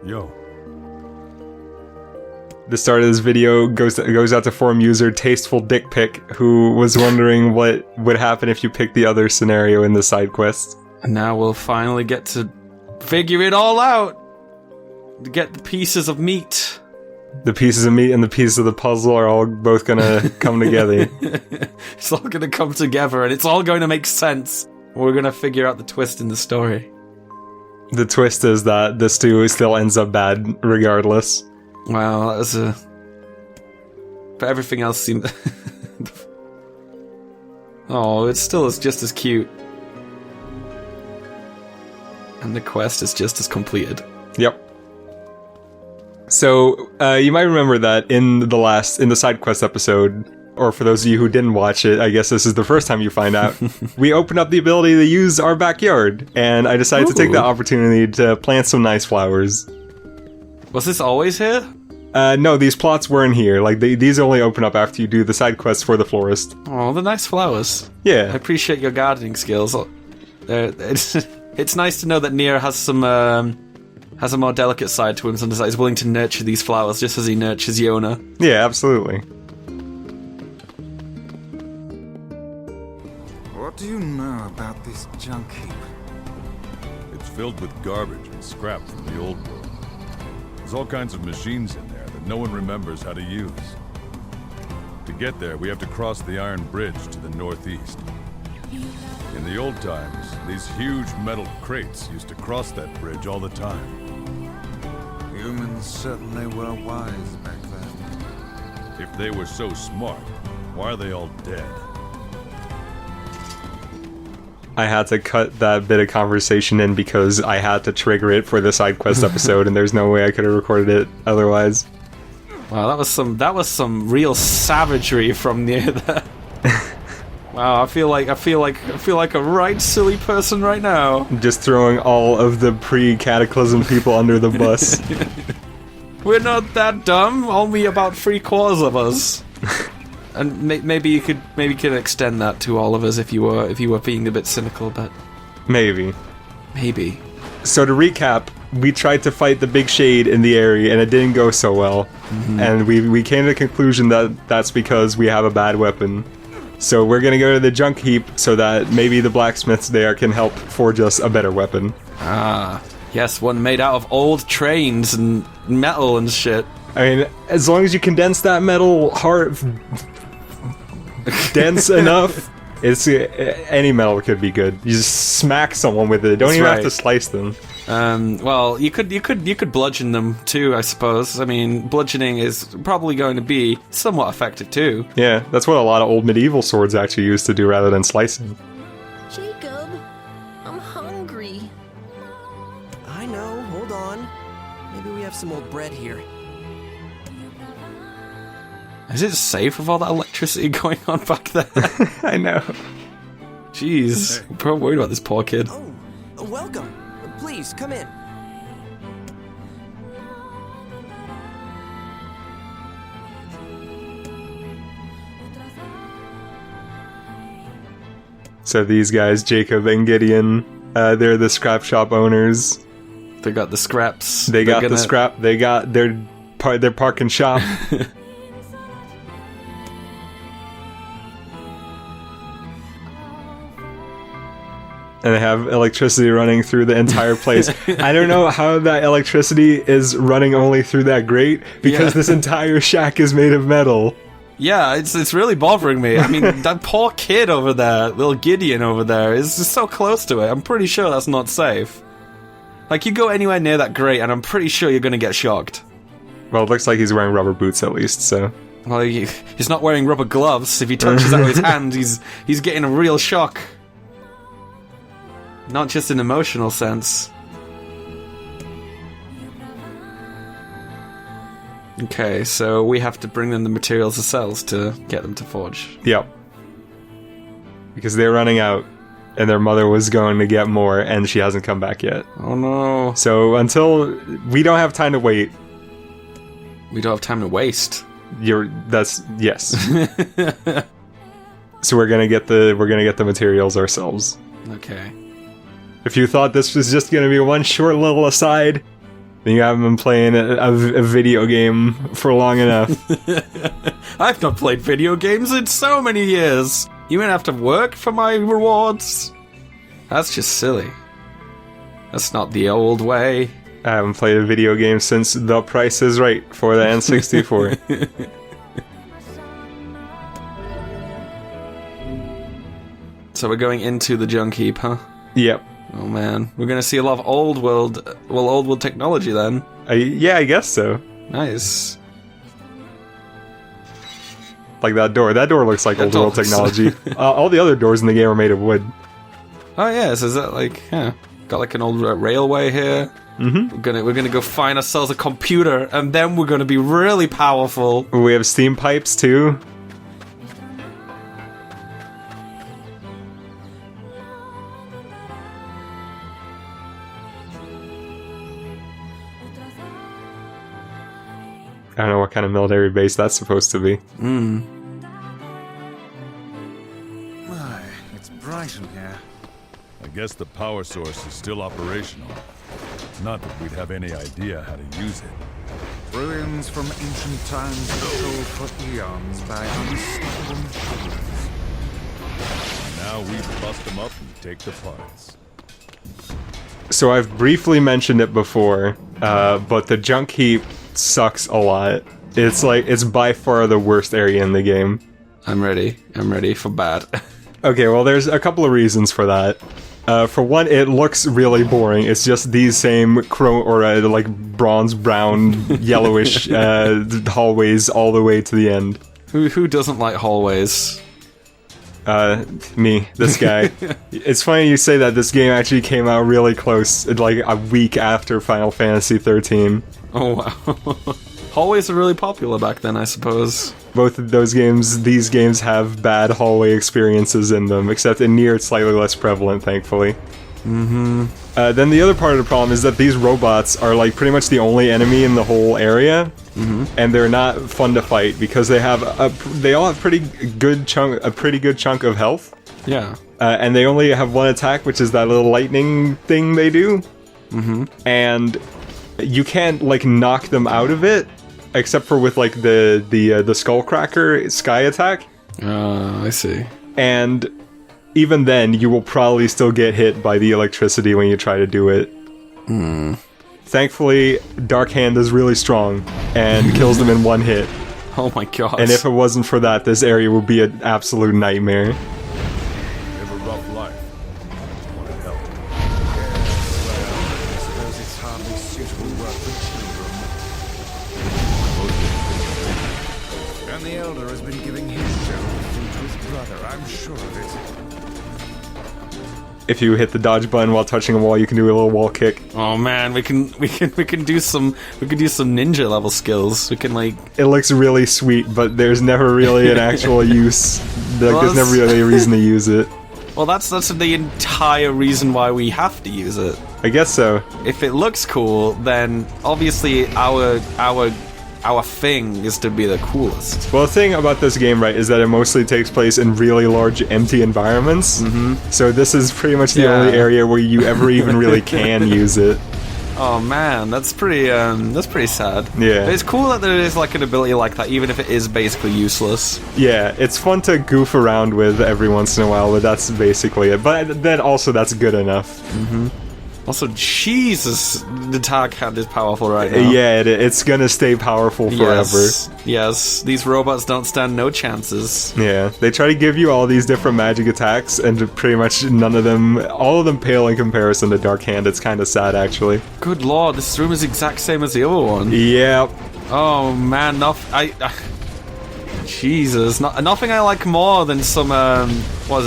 Yo. The start of this video goes out to forum user Tasteful Dick Pic, who was wondering what would happen if you picked the other scenario in the side quest. And now we'll finally get to figure it all out. To get the pieces of meat. The pieces of meat and the pieces of the puzzle are all both gonna come together. It's all gonna come together and it's all going to make sense. We're gonna figure out the twist in the story. The twist is that the stew still ends up bad regardless. Well, that was a... But everything else seemed... Oh, it still is just as cute. And the quest is just as completed. Yep. So, you might remember that in the side quest episode, or for those of you who didn't watch it, I guess this is the first time you find out, we opened up the ability to use our backyard, and I decided to take the opportunity to plant some nice flowers. Was this always here? No, these plots weren't here. Like, these only open up after you do the side quests for the florist. Oh, the nice flowers. Yeah. I appreciate your gardening skills. It's nice to know that NieR has some, has a more delicate side to him, and is willing to nurture these flowers just as he nurtures Yona. Yeah, absolutely. What do you know about this junk heap? It's filled with garbage and scrap from the old world. There's all kinds of machines in there that no one remembers how to use. To get there, we have to cross the iron bridge to the northeast. In the old times, these huge metal crates used to cross that bridge all the time. Humans certainly were wise back then. If they were so smart, why are they all dead? I had to cut that bit of conversation in because I had to trigger it for the side quest episode, and there's no way I could have recorded it otherwise. Wow, that was some real savagery from NieR there. Wow, I feel like a right silly person right now. Just throwing all of the pre-Cataclysm people under the bus. We're not that dumb. Only about 3/4 of us. And maybe you could extend that to all of us if you were being a bit cynical, but Maybe. So to recap, we tried to fight the big shade in the area, and it didn't go so well. Mm-hmm. And we came to the conclusion that that's because we have a bad weapon. So we're gonna go to the junk heap so that maybe the blacksmiths there can help forge us a better weapon. Ah, yes, one made out of old trains and metal and shit. I mean, as long as you condense that metal dense enough, it's any metal could be good. You just smack someone with it. Don't even have to slice them. Well, you could bludgeon them too, I suppose. I mean, bludgeoning is probably going to be somewhat effective too. Yeah, that's what a lot of old medieval swords actually used to do rather than slicing. Jacob, I'm hungry. I know, hold on. Maybe we have some old bread here. Is it safe with all that electricity going on back there? I know. Jeez, I'm probably worried about this poor kid. Oh, welcome. Please, come in. So these guys, Jacob and Gideon, they're the scrap shop owners. They got the scraps. They got the scrap. They got their parking shop. And they have electricity running through the entire place. I don't know how that electricity is running only through that grate, because this entire shack is made of metal. Yeah, it's really bothering me. I mean, that poor kid over there, little Gideon over there, is just so close to it. I'm pretty sure that's not safe. Like, you go anywhere near that grate, and I'm pretty sure you're gonna get shocked. Well, it looks like he's wearing rubber boots at least, so... Well, he's not wearing rubber gloves. If he touches that with his hand, he's getting a real shock. Not just an emotional sense. Okay, so we have to bring them the materials ourselves to get them to forge. Yep. Because they're running out, and their mother was going to get more, and she hasn't come back yet. Oh no. So until... We don't have time to wait. We don't have time to waste. Yes. So we're gonna get the materials ourselves. Okay. If you thought this was just gonna be one short little aside, Then you haven't been playing a video game for long enough. I've not played video games in so many years. You mean I have to work for my rewards? That's just silly. That's not the old way. I haven't played a video game since The Price is Right for the N64. So we're going into the junk heap, huh? Yep. Oh man, we're gonna see a lot of old world technology then. Yeah, I guess so. Nice. Like that door. That door looks like That old door world looks- technology. All the other doors in the game are made of wood. Oh yeah, so is that like, got like an old railway here. Mm-hmm. We're gonna go find ourselves a computer, and then we're gonna be really powerful. We have steam pipes too. I don't know what kind of military base that's supposed to be. My, it's bright in here. I guess the power source is still operational. Not that we'd have any idea how to use it. Ruins from ancient times controlled for eons by unstoppable machines. Now we bust them up and take the parts. So I've briefly mentioned it before, but the junk heap sucks a lot. It's by far the worst area in the game. I'm ready. I'm ready for bad. Okay, well, there's a couple of reasons for that. For one, it looks really boring. It's just these same like bronze brown, yellowish hallways all the way to the end. Who doesn't like hallways? Me, this guy. It's funny you say that. This game actually came out really close, like a week after Final Fantasy 13. Oh wow. Hallways are really popular back then, I suppose. Both of these games have bad hallway experiences in them, except in NieR it's slightly less prevalent, thankfully. Mm-hmm. Then the other part of the problem is that these robots are like pretty much the only enemy in the whole area, and they're not fun to fight because they all have a pretty good chunk of health. Yeah. And they only have one attack, which is that little lightning thing they do. And you can't like knock them out of it, except for with like the Skullcracker Sky attack. I see. And even then, you will probably still get hit by the electricity when you try to do it. Thankfully, Dark Hand is really strong and kills them in one hit. Oh my god. And if it wasn't for that, this area would be an absolute nightmare. Live a rough life. Want to help. I suppose it's hardly suitable work for children. And the Elder has been giving his general food to his brother, I'm sure of it. If you hit the dodge button while touching a wall, you can do a little wall kick. Oh man, we can do some ninja level skills. We can like It looks really sweet, but there's never really an actual use. There's never really a reason to use it. well that's the entire reason why we have to use it. I guess so. If it looks cool, then obviously our thing is to be the coolest. Well, the thing about this game, right, is that it mostly takes place in really large, empty environments. So this is pretty much the only area where you ever even really can use it. Oh man, that's pretty sad. Yeah. But it's cool that there is like an ability like that, even if it is basically useless. Yeah, it's fun to goof around with every once in a while, but that's basically it. But then also that's good enough. Also, Jesus, the Dark Hand is powerful right now. Yeah, it's gonna stay powerful forever. Yes, these robots don't stand no chances. Yeah, they try to give you all these different magic attacks, and pretty much all of them pale in comparison to Dark Hand. It's kind of sad, actually. Good lord, this room is the exact same as the other one. Yeah. Oh man, Jesus, nothing I like more than some,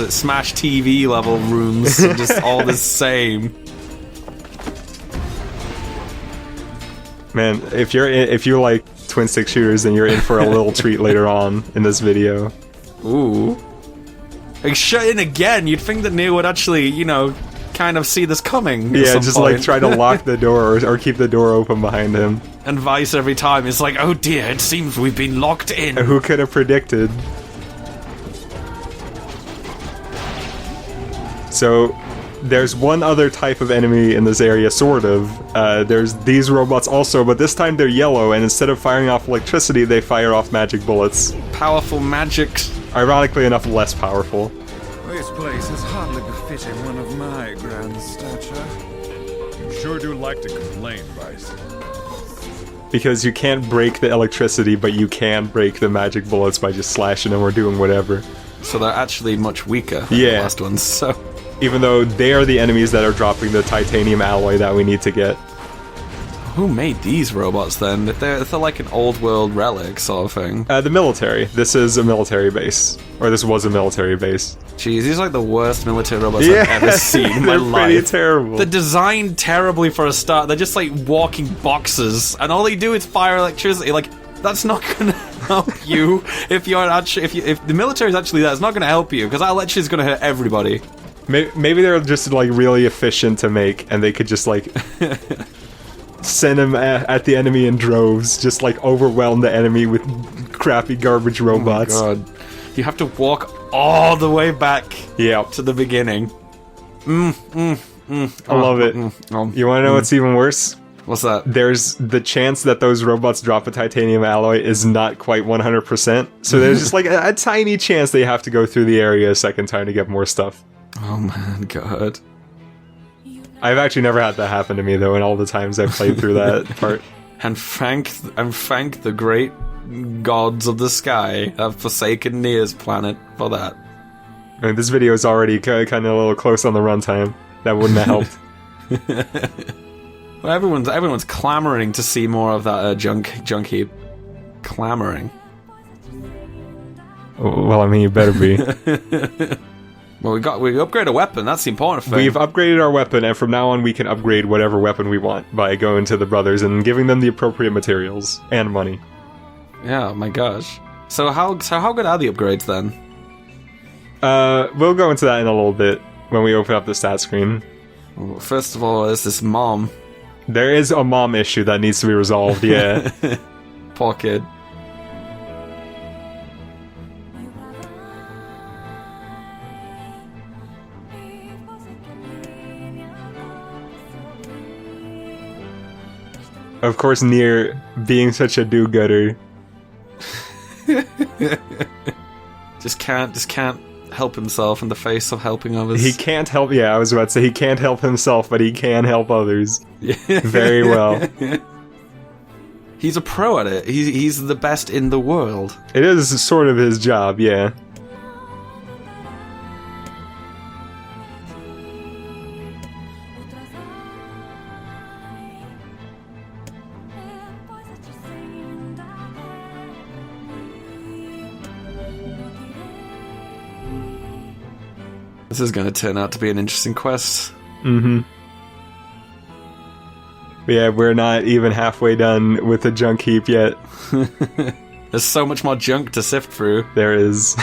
Smash TV level rooms, just all the same. Man, if you like twin stick shooters, then you're in for a little treat later on in this video. Ooh. Like, shut in again, you'd think that NieR would actually, kind of see this coming. Yeah, at some just point. like try to lock the door or keep the door open behind him. And Vice every time, it's like, oh dear, it seems we've been locked in. Who could have predicted? So, There's one other type of enemy in this area, sort of. There's these robots also, but this time they're yellow, and instead of firing off electricity, they fire off magic bullets. Powerful magic. Ironically enough, less powerful. This place is hardly befitting one of my grand stature. You sure do like to complain, Vice. Because you can't break the electricity, but you can break the magic bullets by just slashing them or doing whatever. So they're actually much weaker than Yeah. the last ones, so... Even though they are the enemies that are dropping the titanium alloy that we need to get. Who made these robots then? If they're like an old world relic sort of thing. The military. This is a military base. Or this was a military base. Jeez, these are like the worst military robots I've ever seen in my they're life. pretty terrible. They're designed terribly for a start. They're just like walking boxes, and all they do is fire electricity. Like, that's not gonna help you if you're actually if the military is actually there. It's not gonna help you because that electricity is gonna hurt everybody. Maybe they're just like really efficient to make, and they could just like send them at the enemy in droves, just like overwhelm the enemy with crappy garbage robots. Oh my god, you have to walk all the way back Yeah, to the beginning. I love it. You want to know what's even worse? What's that? There's the chance that those robots drop a titanium alloy is not quite 100%. So there's just like a tiny chance they have to go through the area a second time to get more stuff. Oh man, god. I've actually never had that happen to me though, in all the times I've played through that part. And thank the great gods of the sky have forsaken NieR's planet for that. I mean, this video is already kind of a little close on the runtime. That wouldn't have helped. Well, everyone's clamoring to see more of that junk heap. Clamoring. Well, I mean, you better be. Well, we upgrade a weapon. That's the important thing. We've upgraded our weapon, and from now on we can upgrade whatever weapon we want by going to the brothers and giving them the appropriate materials and money. Yeah, my gosh. So how good are the upgrades then? We'll go into that in a little bit when we open up the stat screen. Well, first of all, there's this mom. There is a mom issue that needs to be resolved, yeah. Poor kid. Of course, NieR being such a do-gooder. just can't help himself in the face of helping others. He can't help, yeah, I was about to say he can't help himself, but he can help others. Very well. He's a pro at it. He's the best in the world. It is sort of his job, yeah. This is going to turn out to be an interesting quest. Mm-hmm. Yeah, we're not even halfway done with the junk heap yet. There's so much more junk to sift through. There is.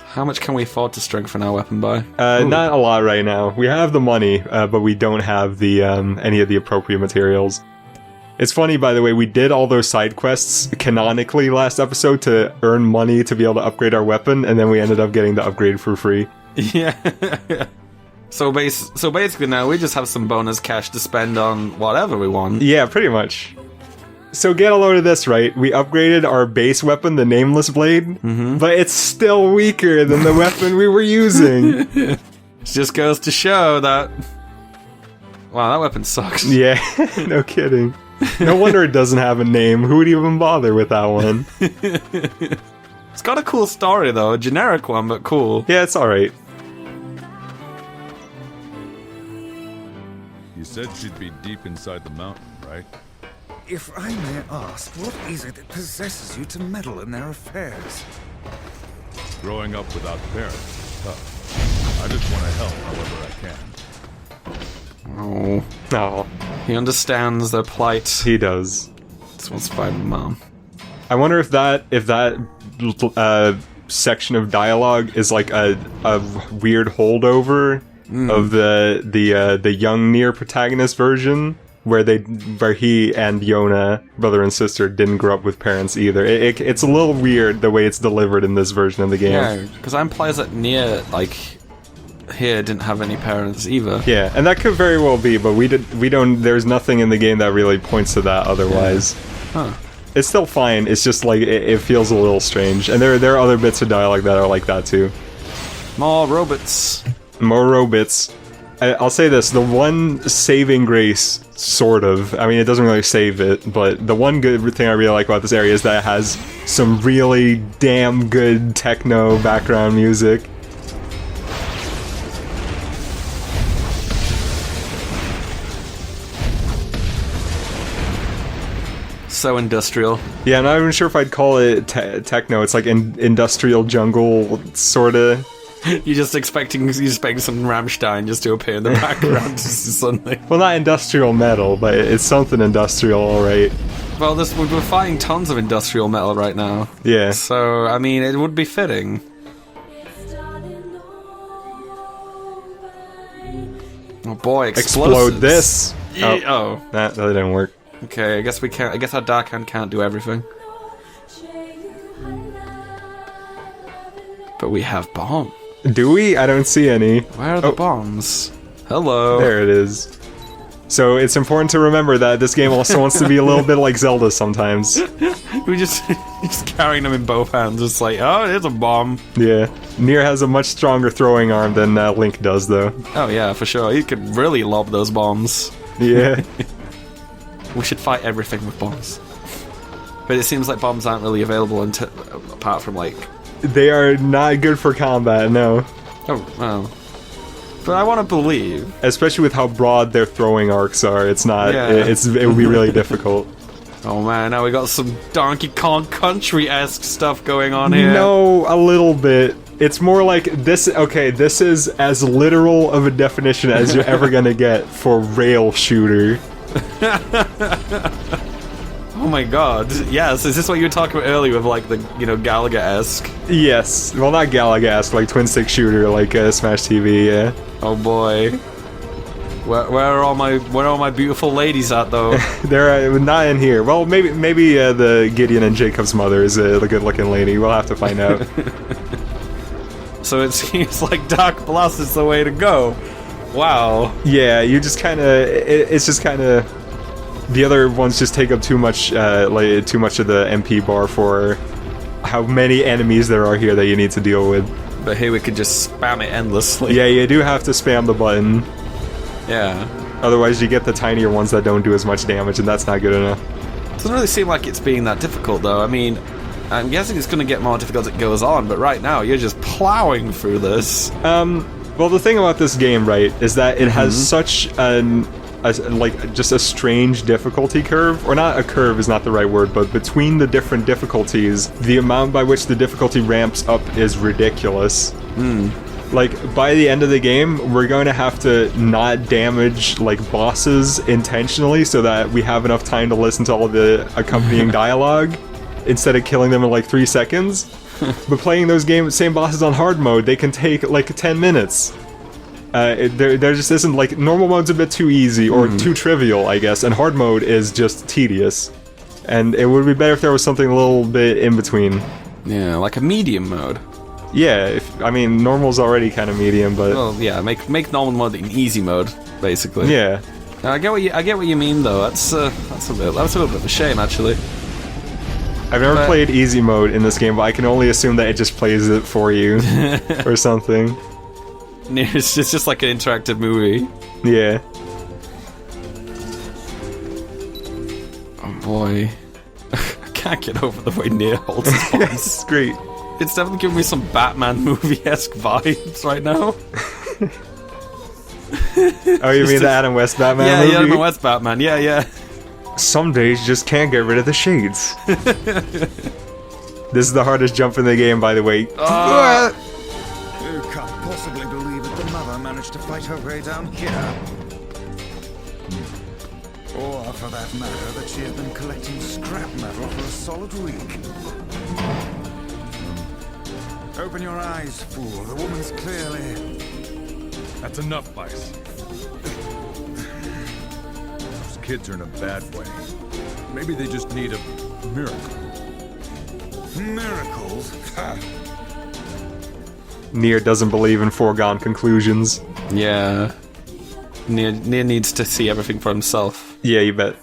How much can we afford to strengthen our weapon by? Not a lot right now. We have the money, but we don't have the any of the appropriate materials. It's funny, by the way, we did all those side quests canonically last episode to earn money to be able to upgrade our weapon, and then we ended up getting the upgrade for free. Yeah. So basically now we just have some bonus cash to spend on whatever we want. Yeah, pretty much. So get a load of this, right? We upgraded our base weapon, the Nameless Blade, but it's still weaker than the weapon we were using. It just goes to show that... Wow, that weapon sucks. Yeah, no kidding. No wonder it doesn't have a name. Who would even bother with that one? It's got a cool story though, a generic one, but cool. Yeah, it's alright. You said she'd be deep inside the mountain, right? If I may ask, what is it that possesses you to meddle in their affairs? Growing up without parents is tough. I just want to help however I can. Oh, No, he understands their plight. he does. Just wants to find Mom. I wonder if that section of dialogue is like a weird holdover of the young NieR protagonist version. where he and Yona, brother and sister, didn't grow up with parents either. It's a little weird the way it's delivered in this version of the game. Yeah, because I'm players that NieR, like, here didn't have any parents either. Yeah, and that could very well be, but we don't. There's nothing in the game that really points to that otherwise. Huh. It's still fine. It's just like it feels a little strange, and there are other bits of dialogue that are like that too. More robots. More robots. I'll say this: the one saving grace, sort of. I mean, it doesn't really save it, but the one good thing I really like about this area is that it has some really damn good techno background music. So industrial. Yeah, I'm not even sure if I'd call it techno. It's like industrial jungle, sorta. You're just expecting some Rammstein just to appear in the background suddenly. Well, not industrial metal, but it's something industrial, alright. Well, we're fighting tons of industrial metal right now. Yeah. So, I mean, it would be fitting. Oh boy, Explode this! Oh. That didn't work. Okay, I guess we can't. I guess our dark hand can't do everything. But we have bomb. Do we? I don't see any. Where are the bombs? Hello. There it is. So it's important to remember that this game also wants to be a little bit like Zelda sometimes. We just carrying them in both hands. It's like, oh, there's a bomb. Yeah. NieR has a much stronger throwing arm than Link does, though. Oh yeah, for sure. He could really lob those bombs. Yeah. We should fight everything with bombs. But it seems like bombs aren't really available apart from like... They are not good for combat, no. Oh, well. But I want to believe. Especially with how broad their throwing arcs are, it's not... Yeah. It would be really difficult. Oh man, now we got some Donkey Kong Country-esque stuff going on here. No, a little bit. It's more like this... Okay, this is as literal of a definition as you're ever gonna get for rail shooter. Oh my god. Yes, is this what you were talking about earlier with like the, Galaga-esque? Yes. Well, not Galaga-esque, like twin stick shooter, like Smash TV, yeah. Oh boy. Where are all my beautiful ladies at though? They're not in here. Well, maybe the Gideon and Jacob's mother is a good-looking lady. We'll have to find out. So it seems like Dark Blast is the way to go. Wow. Yeah, you just kind of... It's just kind of... The other ones just take up too much of the MP bar for how many enemies there are here that you need to deal with. But here we could just spam it endlessly. Yeah, you do have to spam the button. Yeah. Otherwise you get the tinier ones that don't do as much damage, and that's not good enough. Doesn't really seem like it's being that difficult though. I mean, I'm guessing it's going to get more difficult as it goes on, but right now you're just plowing through this. Well, the thing about this game, right, is that it has such just a strange difficulty curve, or not a curve is not the right word, but between the different difficulties, the amount by which the difficulty ramps up is ridiculous. Like, by the end of the game, we're going to have to not damage, like, bosses intentionally so that we have enough time to listen to all the accompanying dialogue instead of killing them in, like, 3 seconds. But playing those same bosses on hard mode, they can take, like, 10 minutes. There just isn't, like, normal mode's a bit too easy, or too trivial, I guess, and hard mode is just tedious. And it would be better if there was something a little bit in between. Yeah, like a medium mode. Yeah, I mean, normal's already kind of medium, but... Well, yeah, make normal mode in easy mode, basically. Yeah. I get what you mean, though. That's a little bit of a shame, actually. I've never played easy mode in this game, but I can only assume that it just plays it for you, or something. It's just like an interactive movie. Yeah. Oh boy. I can't get over the way NieR holds its bombs. It's great. It's definitely giving me some Batman movie-esque vibes right now. Oh, you mean the Adam West Batman movie? Yeah, Adam West Batman. Yeah. Some days you just can't get rid of the shades. This is the hardest jump in the game, by the way. Who can't possibly believe that the mother managed to fight her way down here? Or, for that matter, that she has been collecting scrap metal for a solid week. Open your eyes, fool. The woman's clearly... That's enough, Vice. Those kids are in a bad way. Maybe they just need a miracle. Miracles? Ha! NieR doesn't believe in foregone conclusions. Yeah. NieR needs to see everything for himself. Yeah, you bet.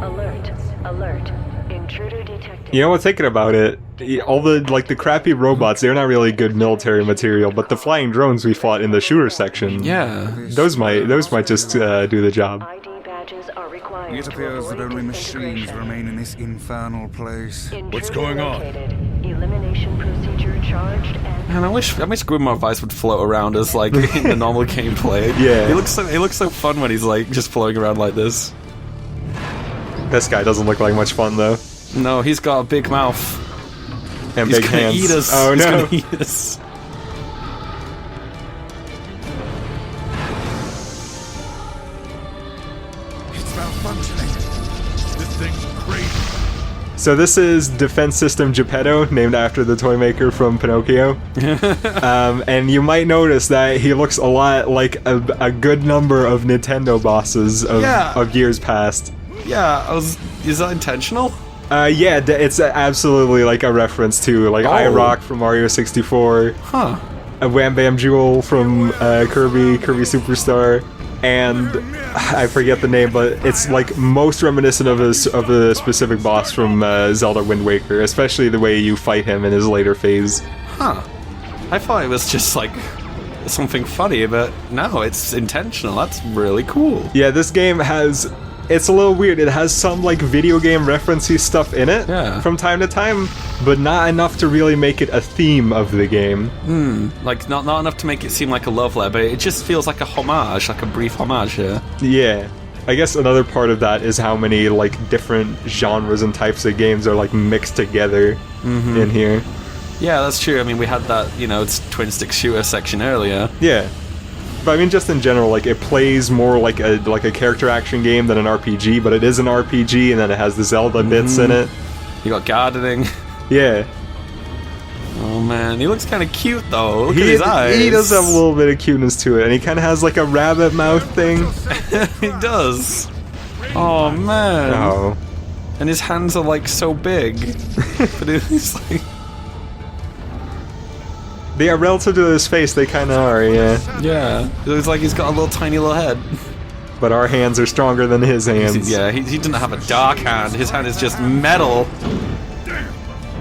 Alert. Alert. Intruder detected. You know what, thinking about it, all the crappy robots, they're not really good military material, but the flying drones we fought in the shooter section, Yeah. those might just do the job. ID badges are required. It appears that only machines remain in this infernal place. What's going on? Elimination procedure charged and Man, I wish Grimmer Vice would float around as like in the normal gameplay. Yeah. He looks so fun when he's like just floating around like this. This guy doesn't look like much fun though. No, he's got a big mouth. And He's big gonna hands. eat us. Oh He's no. gonna eat us. It's malfunctioning. This thing's crazy. So this is Defense System Geppetto, named after the toy maker from Pinocchio. And you might notice that he looks a lot like a good number of Nintendo bosses Yeah. of years past. Yeah, is that intentional? Yeah, it's absolutely like a reference to like I Rock from Mario 64, Huh. a Wham Bam Jewel from Kirby Superstar, and I forget the name, but it's like most reminiscent of a specific boss from Zelda Wind Waker, especially the way you fight him in his later phase. Huh. I thought it was just like something funny, but no, it's intentional. That's really cool. Yeah, this game it's a little weird. It has some like video game referencey stuff in it from time to time, but not enough to really make it a theme of the game. Like not enough to make it seem like a love letter, but it just feels like a homage, like a brief homage here. Yeah. I guess another part of that is how many like different genres and types of games are like mixed together in here. Yeah, that's true. I mean, we had that, it's twin stick shooter section earlier. Yeah. But I mean, just in general, like it plays more like a character action game than an RPG, but it is an RPG, and then it has the Zelda bits in it. You got gardening. Yeah. Oh man, he looks kind of cute though. Look at his eyes. He does have a little bit of cuteness to it, and he kind of has like a rabbit mouth thing. He does. Oh man. Oh. And his hands are like so big. But it's like. Yeah, relative to his face, they kind of are, yeah. Yeah. It looks like he's got a little tiny little head. But our hands are stronger than his hands. Yeah, he doesn't have a dark hand. His hand is just metal. Damn!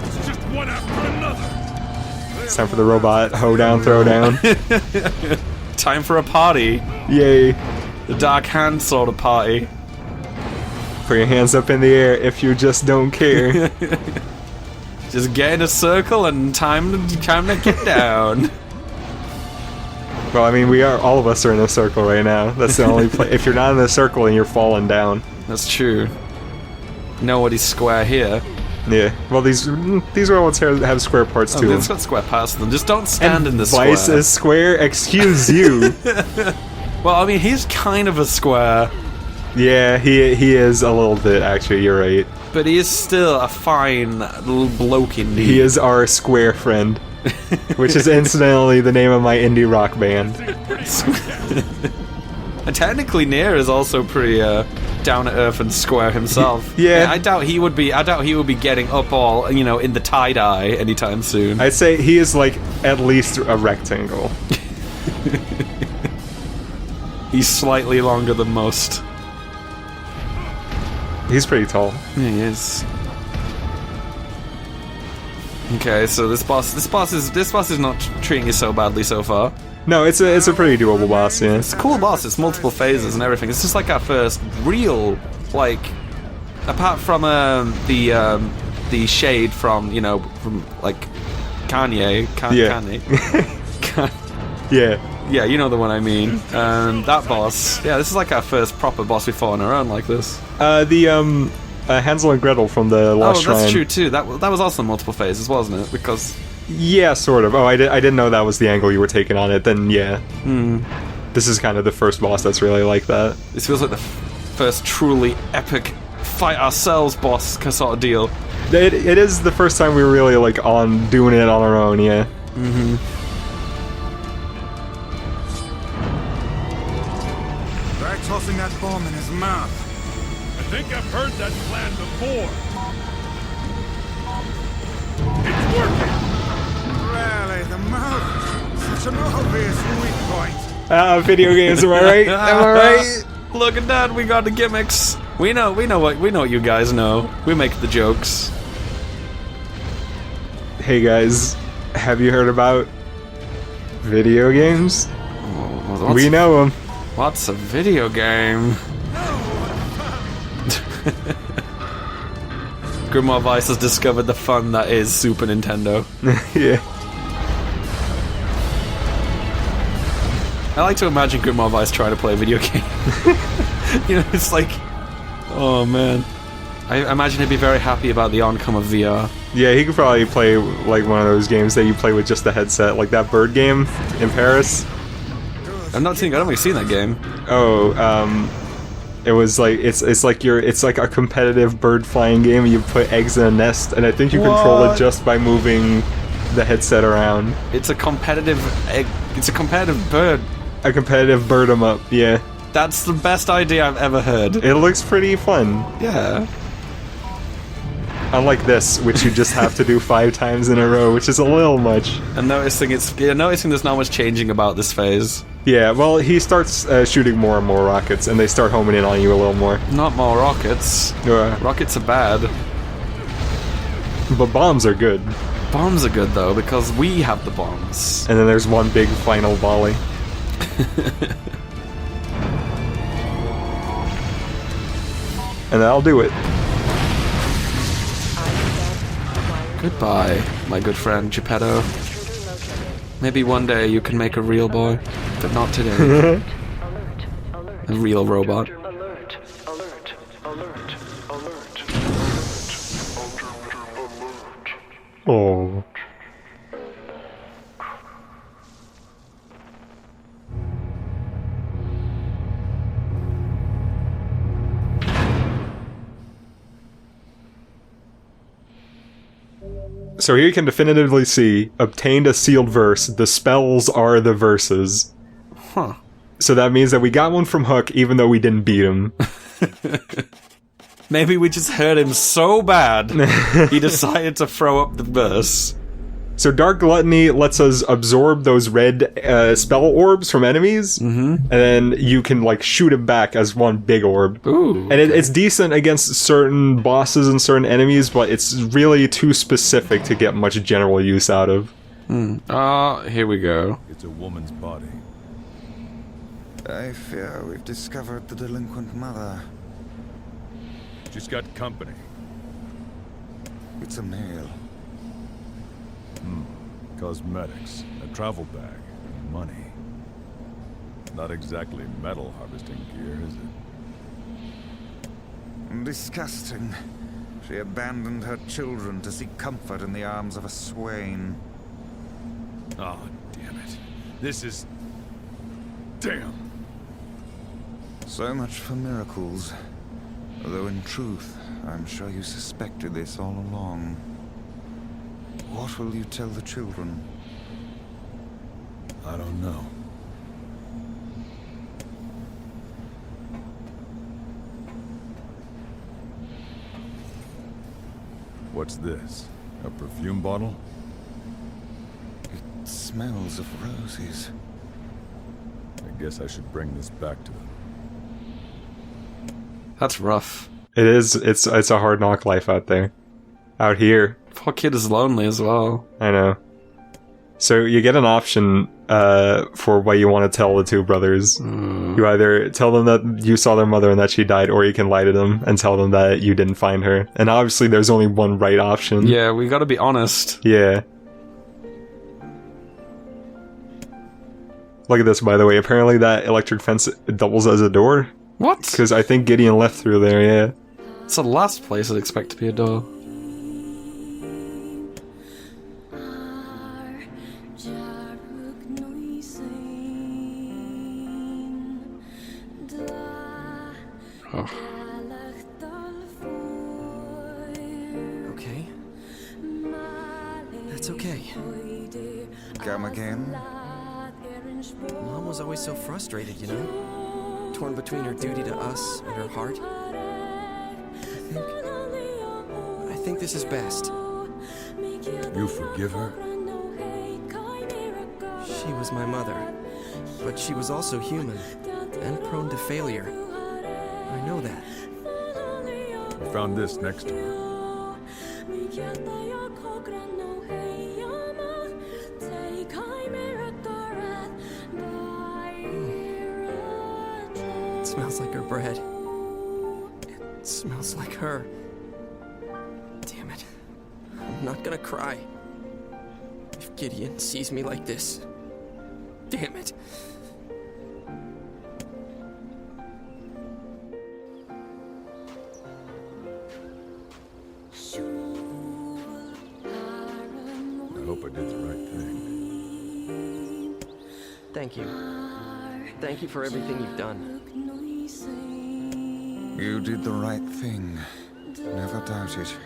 It's just one after another. It's time for the robot hoedown, throwdown. Time for a party. Yay. The dark hand sort of party. Put your hands up in the air if you just don't care. Just get in a circle and time to get down. Well, I mean, all of us are in a circle right now. That's the only place. If you're not in a circle and you're falling down. That's true. Nobody's square here. Yeah. Well, these robots have square parts too. It's got square parts to them. Just don't stand in the Vice square. is square. Excuse you. Well, I mean, he's kind of a square, Yeah, he is a little bit. Actually, you're right. but he is still a fine little bloke indeed. He is our square friend, which is incidentally the name of my indie rock band. And technically, NieR is also pretty down to earth and square himself. Yeah. I doubt he would be getting up all in the tie dye anytime soon. I'd say he is like at least a rectangle. He's slightly longer than most. He's pretty tall. Yeah, he is. Okay, so this boss is not treating you so badly so far. No, it's a pretty doable boss. Yeah. It's a cool boss. It's multiple phases and everything. It's just like our first real, like, apart from the shade from like Kanye. Yeah. Kanye. Yeah. Yeah, you know the one I mean. That boss. Yeah, this is like our first proper boss we fought on our own like this. The Hansel and Gretel from the Lost Shrine. Oh, that's true too. That was also multiple phases, wasn't it? Because Yeah, sort of. Oh, I didn't know that was the angle you were taking on it. Then yeah. This is kind of the first boss that's really like that. this feels like the first truly epic fight ourselves boss sort of deal. It is the first time we were really like doing it on our own. Yeah. tossing that bomb in his mouth. I think I've heard that plan before. It's working! Really, the mouth. Such an obvious weak point. Video games, am I right? Am I right? Look at that, we got the gimmicks. We know what you guys know. We make the jokes. Hey guys, have you heard about video games? We know them. What's a video game? Grimoire Vice has discovered the fun that is Super Nintendo. Yeah. I like to imagine Grimoire Vice trying to play a video game. You know, it's like, oh man. I imagine he'd be very happy about the oncome of VR. Yeah, he could probably play like one of those games that you play with just the headset, like that bird game in Paris. I don't think I've seen that game. Oh, it was like it's like a competitive bird flying game. You put eggs in a nest, and I think you control it just by moving the headset around. It's a competitive bird. A competitive bird 'em up, yeah. That's the best idea I've ever heard. It looks pretty fun. Yeah. Unlike this, which you just have to do 5 times in a row, which is a little much. And noticing there's not much changing about this phase. Yeah, well, he starts shooting more and more rockets, and they start homing in on you a little more. Not more rockets. Rockets are bad. But bombs are good. Bombs are good though, because we have the bombs. And then there's one big final volley. And that'll do it. Goodbye, my good friend Geppetto. Maybe one day you can make a real boy, but not today. Alert, alert. A real robot. Alert, alert, alert, alert. Oh. So here you can definitively see, obtained a sealed verse, the spells are the verses. Huh. So that means that we got one from Hook, even though we didn't beat him. Maybe we just hurt him so bad, he decided to throw up the verse. So Dark Gluttony lets us absorb those red spell orbs from enemies, and then you can like shoot it back as one big orb. Ooh. And it's decent against certain bosses and certain enemies, but it's really too specific to get much general use out of. Here we go. It's a woman's body. I fear we've discovered the delinquent mother. She's got company. It's a male. Cosmetics, a travel bag, and money. Not exactly metal harvesting gear, is it? Disgusting. She abandoned her children to seek comfort in the arms of a swain. Oh, damn it. This is... Damn. So much for miracles. Although in truth, I'm sure you suspected this all along. What will you tell the children? I don't know. What's this? A perfume bottle? It smells of roses. I guess I should bring this back to them. That's rough. It is. It's a hard knock life out there. Out here. Poor kid is lonely as well. I know. So you get an option for what you want to tell the two brothers. You either tell them that you saw their mother and that she died, or you can lie to them and tell them that you didn't find her. And obviously there's only one right option. Yeah, we gotta be honest. Yeah. Look at this, by the way. Apparently that electric fence doubles as a door. What? Because I think Gideon left through there, yeah. It's the last place I'd expect to be a door. Oh. Okay. That's okay. Come again? Mom was always so frustrated, you know? torn between her duty to us and her heart. I think this is best. You forgive her? She was my mother, but she was also human and prone to failure. I know that. We found this next to her. It smells like her bread. It smells like her. Damn it. I'm not gonna cry. If Gideon sees me like this. Damn it. I hope I did the right thing. Thank you. Thank you for everything you've done. You did the right thing. Never doubt it.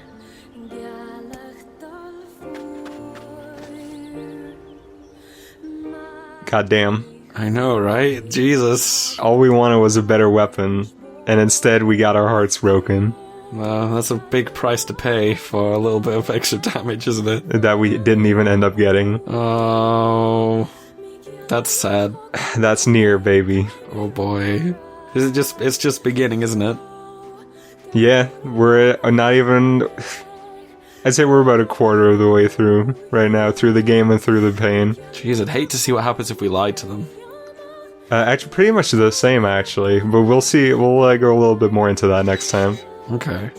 Goddamn. I know, right? Jesus. All we wanted was a better weapon, and instead we got our hearts broken. Well, that's a big price to pay for a little bit of extra damage, isn't it? That we didn't even end up getting. Oh, that's sad. That's NieR, baby. Oh boy. It's just beginning, isn't it? Yeah, we're not even... I'd say we're about a quarter of the way through right now, through the game and through the pain. Jeez, I'd hate to see what happens if we lied to them. Actually, pretty much the same, actually. But we'll see. We'll go a little bit more into that next time. Okay.